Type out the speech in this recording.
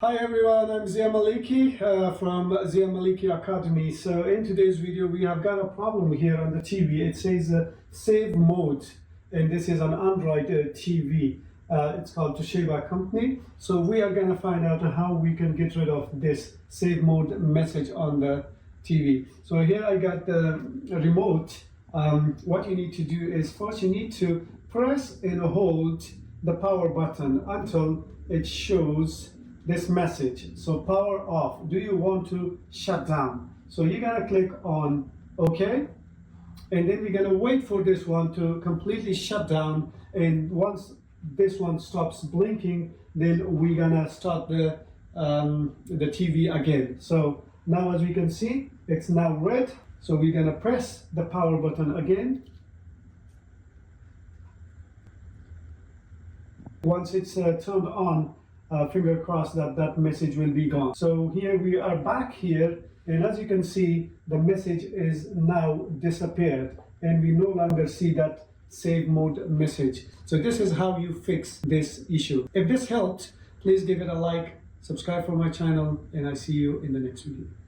Hi everyone, I'm Maliky from Maliky Academy. So in today's video we have got a problem here on the TV. It says save mode, and this is an Android TV. It's called Toshiba company. So we are going to find out how we can get rid of this save mode message on the TV. So here I got the remote. What you need to do is first you need to press and hold the power button until it shows this message. So power off. Do you want to shut down? So you're gonna click on OK, and then we're gonna wait for this one to completely shut down. And once this one stops blinking, then we're gonna start the TV again. So now, as we can see, it's now red. So we're gonna press the power button again. Once it's turned on, finger crossed that that message will be gone. So here we are back here, and as you can see, the message is now disappeared, and we no longer see that save mode message. So this is how you fix this issue. If this helped, please give it a like, subscribe for my channel, and I see you in the next video.